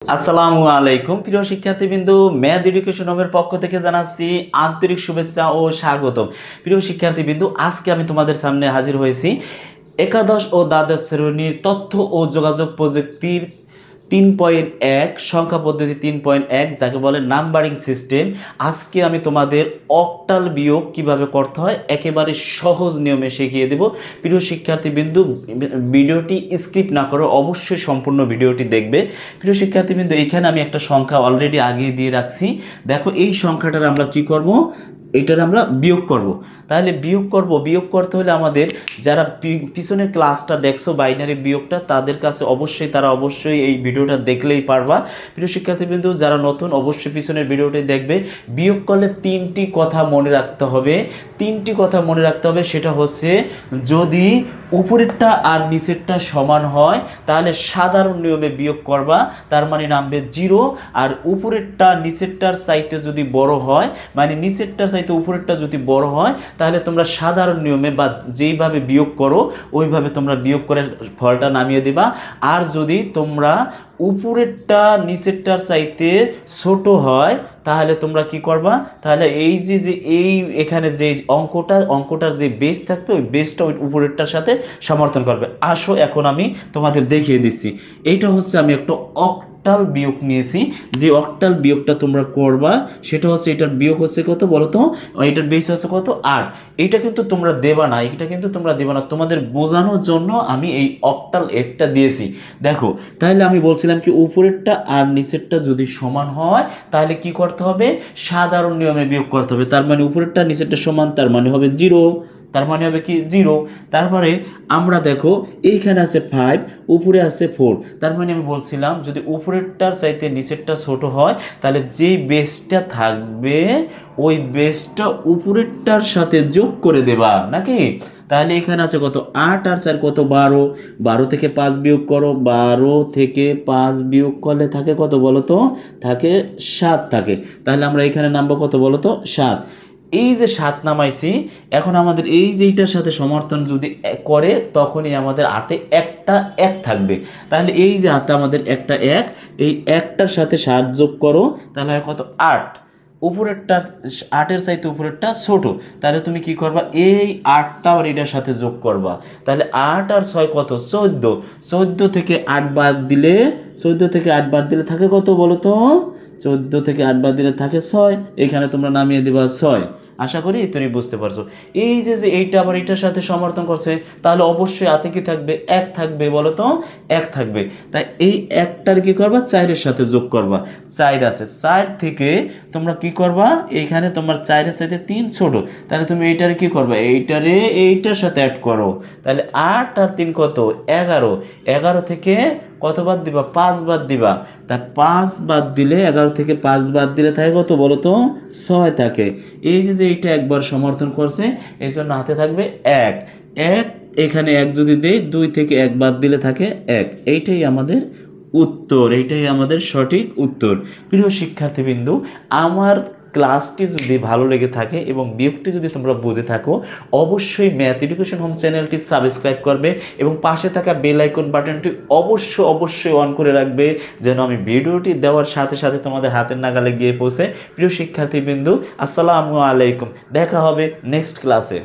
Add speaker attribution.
Speaker 1: আসসালামু আলাইকুম প্রিয় শিক্ষার্থীবৃন্দ, ম্যাথ এডুকেশন হোমের পক্ষ থেকে জানাচ্ছি আন্তরিক শুভেচ্ছা ও স্বাগতম। প্রিয় শিক্ষার্থীবৃন্দ, আজকে আমি তোমাদের সামনে হাজির হয়েছি একাদশ ও দ্বাদশ শ্রেণীর তথ্য ও যোগাযোগ প্রযুক্তির 3.1 সংখ্যা পদ্ধতি 3.1, যাকে বলে নাম্বারিং সিস্টেম। আজকে আমি তোমাদের অক্টাল বিয়োগ কিভাবে করতে হয় একেবারে সহজ নিয়মে শিখিয়ে দেব। প্রিয় শিক্ষার্থীবৃন্দু, ভিডিওটি স্কিপ না করো, অবশ্যই সম্পূর্ণ ভিডিওটি দেখবে। প্রিয় শিক্ষার্থীবৃন্দু, এখানে আমি একটা সংখ্যা অলরেডি আগিয়ে দিয়ে রাখছি। দেখো, এই সংখ্যাটার আমরা কি করব, এটার আমরা বিয়োগ করব। তাহলে বিয়োগ করতে হলে আমাদের যারা পিছনের ক্লাসটা দেখছো বাইনারি বিয়োগটা, তাদের কাছে তারা অবশ্যই এই ভিডিওটা দেখলেই পারবা। প্রিয় শিক্ষার্থীবৃন্দু, যারা নতুন অবশ্যই পিছনের ভিডিওটি দেখবে। বিয়োগ করলে তিনটি কথা মনে রাখতে হবে, সেটা হচ্ছে, যদি উপরেরটা আর নিচেরটা সমান হয় তাহলে সাধারণ নিয়মে বিয়োগ করবা, তার মানে নামবে 0। আর উপরেরটা নিচেরটার চাইতে যদি বড় হয়, মানে নিচেরটার চাইতে উপরেরটা যদি বড় হয়, তাহলে তোমরা সাধারণ নিয়মে বা যেইভাবে বিয়োগ করো ওইভাবে তোমরা বিয়োগ করে ফলটা নামিয়ে দিবা। আর যদি তোমরা উপরেরটা নিচেরটার চাইতে ছোট হয় তাহলে তোমরা কি করবা, তাহলে এই যে এই এখানে যে অঙ্কটার যে বেস থাকবে ওই বেসটা ওই উপরেরটার সাথে সমর্থন করবে। আসো এখন আমি তোমাদের দেখিয়ে দিচ্ছি। এইটা হচ্ছে আমি একটা অক্টাল বিয়োগ নিয়েছি। যে অক্টাল বিয়োগটা তোমরা করবা সেটা হচ্ছে, এটার বিয়োগ হচ্ছে কত বলো তো, এটার বেস হচ্ছে কত 8। এটা কিন্তু তোমরা দেবা না, তোমাদের বোঝানোর জন্য আমি এই অক্টাল একটা দিয়েছি। দেখো, তাহলে আমি বলছিলাম কি, উপরেরটা আর নিচেরটা যদি সমান হয় তাহলে কি করতে হবে, সাধারণ নিয়মে বিয়োগ করতে হবে। তার মানে উপরেরটা নিচেরটা সমান, তার মানে হবে 0, তার মানে হবে কি 0। তারপরে আমরা দেখো, এইখানে আছে 5, উপরে আছে 4, তার মানে আমি বলছিলাম যদি উপরেরটার চাইতে নিচেরটা ছোট হয় তাহলে যেই বেসটা থাকবে ওই বেসটা উপরেরটার সাথে যোগ করে দেবা নাকি। তাহলে এখানে আছে কত, 8 আর 4 কত, 12। 12 থেকে 5 বিয়োগ করো, 12 থেকে 5 বিয়োগ করলে থাকে কত বলো তো, থাকে 7 থাকে। তাহলে আমরা এখানে নামবো কত বলো তো, 7। এই যে 7 নামাইছি, এখন আমাদের এই যে এইটার সাথে সমর্থন যদি করে তখনই আমাদের হাতে একটা 1 থাকবে। তাহলে এই যে হাতে আমাদের একটা 1, এই একটার সাথে 7 যোগ করো, তাহলে হয় কত, 8। উপরেরটা 8-এর চাইতে উপরেরটা ছোট, তাহলে তুমি কি করবা, এই 8টা আর এটার সাথে যোগ করবা। তাহলে 8 আর 6 কত, 14। 14 থেকে 8 বাদ দিলে, 14 থেকে 8 বাদ দিলে থাকে কত বলো তো, 14 থেকে 8 বাদ দিলে থাকে 6। এখানে তোমরা নামিয়ে দিবা 6। আশা করি তুমি বুঝতে পারছো। এই যে এইটা আবার এটার সাথে সমর্থন করছে, তাহলে অবশ্যই হাতে কি থাকবে, 1 থাকবে বলো তো, 1 থাকবে। তাই এই একটার কি করবা, 4-এর সাথে যোগ করবা। 4 আছে, 4 থেকে তোমরা কি করবা, এইখানে তোমার 4-এর সাথে 3 ছোট, তাহলে তুমি এইটারে কি করবা, এইটার সাথে অ্যাড করো। তাহলে 8 আর 3 কত, 11। 11 থেকে কত বাদ দিবা, 5 বাদ দিবা। তা 5 বাদ দিলে, 11 থেকে 5 বাদ দিলে থাকে কত বলো তো, 6 থাকে। এই যে এইটা একবার সমর্থন করছে, এই জন্য হাতে থাকবে 1। 1 এখানে 1 যদি দেই, 2 থেকে 1 বাদ দিলে থাকে 1। এইটাই আমাদের উত্তর, এইটাই আমাদের সঠিক উত্তর। প্রিয় শিক্ষার্থীবৃন্দু, আমার ক্লাসটি যদি ভালো লেগে থাকে এবং বিয়োগটি যদি তোমরা বুঝে থাকো, অবশ্যই ম্যাথ এডুকেশন হোম চ্যানেলটি সাবস্ক্রাইব করবে এবং পাশে থাকা বেল আইকন বাটনটি অবশ্যই অন করে রাখবে, যেন আমি ভিডিওটি দেওয়ার সাথে সাথে তোমাদের হাতের নাগালে গিয়ে পৌঁছে। প্রিয় শিক্ষার্থীবৃন্দু, আসসালামু আলাইকুম, দেখা হবে নেক্সট ক্লাসে।